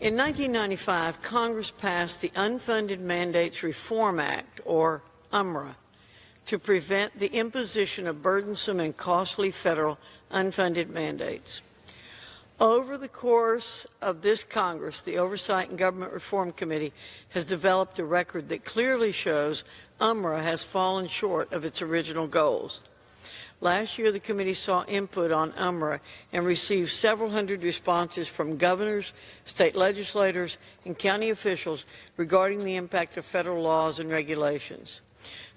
In 1995, Congress passed the Unfunded Mandates Reform Act, or UMRA, to prevent the imposition of burdensome and costly federal unfunded mandates. Over the course of this Congress, the Oversight and Government Reform Committee has developed a record that clearly shows UMRA has fallen short of its original goals. Last year, the committee saw input on UMRA and received several hundred responses from governors, state legislators, and county officials regarding the impact of federal laws and regulations.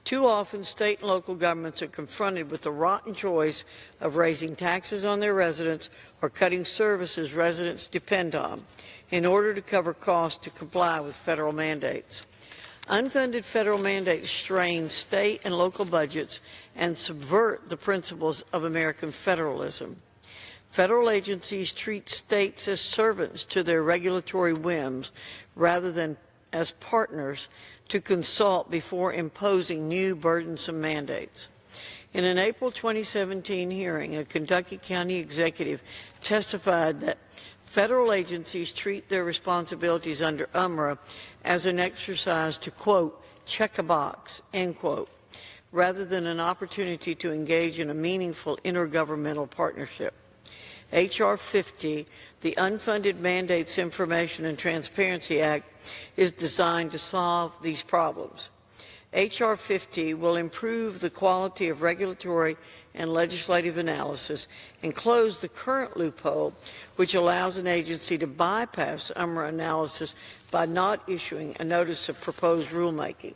Too often, state and local governments are confronted with the rotten choice of raising taxes on their residents or cutting services residents depend on in order to cover costs to comply with federal mandates. Unfunded federal mandates strain state and local budgets and subvert the principles of American federalism. Federal agencies treat states as servants to their regulatory whims rather than as partners to consult before imposing new burdensome mandates. In an April 2017 hearing, a Kentucky County executive testified that federal agencies treat their responsibilities under UMRA as an exercise to, quote, check a box, end quote, rather than an opportunity to engage in a meaningful intergovernmental partnership. H.R. 50, the Unfunded Mandates Information and Transparency Act, is designed to solve these problems. H.R. 50 will improve the quality of regulatory and legislative analysis and close the current loophole which allows an agency to bypass UMRA analysis by not issuing a notice of proposed rulemaking.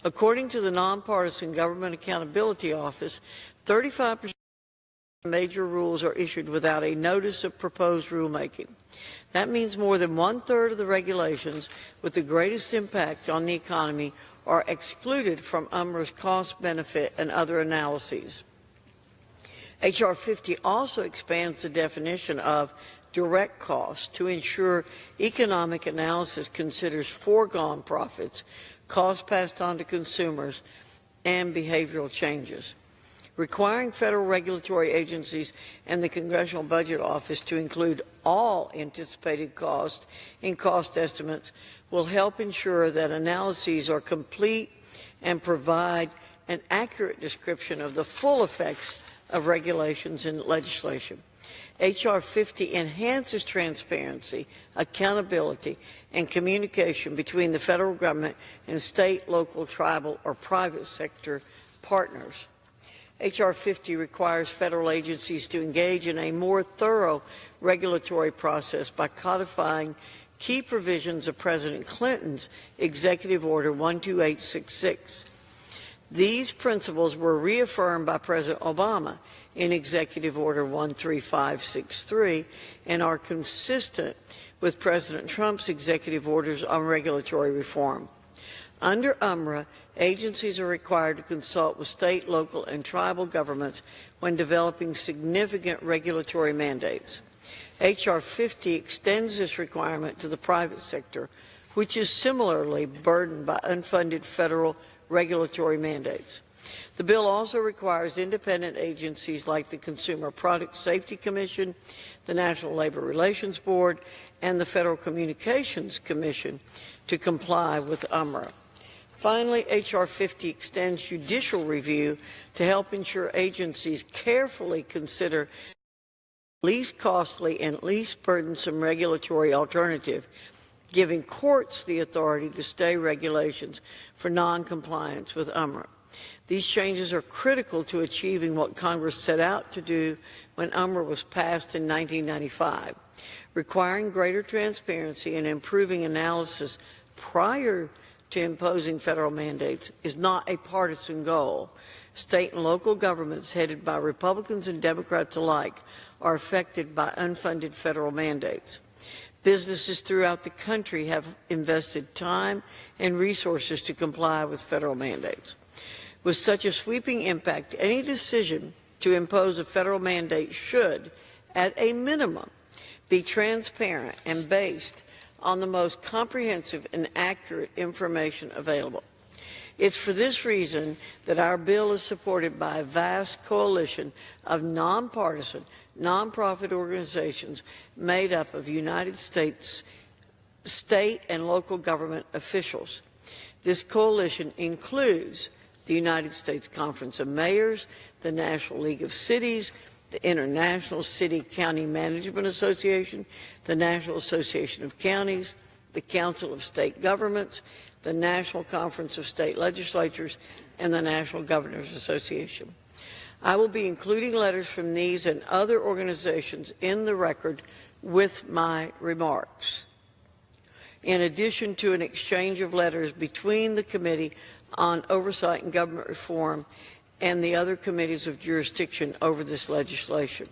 According to the Nonpartisan Government Accountability Office, 35% of major rules are issued without a notice of proposed rulemaking. That means more than one-third of the regulations with the greatest impact on the economy are excluded from UMRA's cost, benefit, and other analyses. H.R. 50 also expands the definition of direct costs to ensure economic analysis considers foregone profits, costs passed on to consumers, and behavioral changes. Requiring federal regulatory agencies and the Congressional Budget Office to include all anticipated costs in cost estimates will help ensure that analyses are complete and provide an accurate description of the full effects of regulations and legislation. H.R. 50 enhances transparency, accountability, and communication between the federal government and state, local, tribal, or private sector partners. H.R. 50 requires federal agencies to engage in a more thorough regulatory process by codifying key provisions of President Clinton's Executive Order 12866. These principles were reaffirmed by President Obama in Executive Order 13563 and are consistent with President Trump's executive orders on regulatory reform. Under UMRA, agencies are required to consult with state, local, and tribal governments when developing significant regulatory mandates. H.R. 50 extends this requirement to the private sector, which is similarly burdened by unfunded federal regulatory mandates. The bill also requires independent agencies like the Consumer Product Safety Commission, the National Labor Relations Board, and the Federal Communications Commission to comply with UMRA. Finally, H.R. 50 extends judicial review to help ensure agencies carefully consider the least costly and least burdensome regulatory alternative, giving courts the authority to stay regulations for noncompliance with UMRA. These changes are critical to achieving what Congress set out to do when UMRA was passed in 1995, requiring greater transparency and improving analysis prior to imposing federal mandates is not a partisan goal. State and local governments headed by Republicans and Democrats alike are affected by unfunded federal mandates. Businesses throughout the country have invested time and resources to comply with federal mandates. With such a sweeping impact, any decision to impose a federal mandate should, at a minimum, be transparent and based on the most comprehensive and accurate information available. It's for this reason that our bill is supported by a vast coalition of nonpartisan, nonprofit organizations made up of United States state and local government officials. This coalition includes the United States Conference of Mayors, the National League of Cities, the International City-County Management Association, the National Association of Counties, the Council of State Governments, the National Conference of State Legislatures, and the National Governors Association. I will be including letters from these and other organizations in the record with my remarks, in addition to an exchange of letters between the Committee on Oversight and Government Reform and the other committees of jurisdiction over this legislation.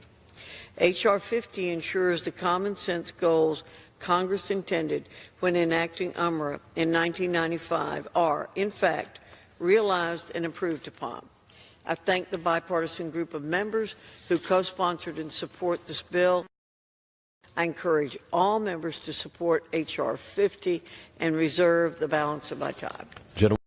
H.R. 50 ensures the common sense goals Congress intended when enacting UMRA in 1995 are, in fact, realized and improved upon. I thank the bipartisan group of members who co-sponsored and support this bill. I encourage all members to support H.R. 50 and reserve the balance of my time.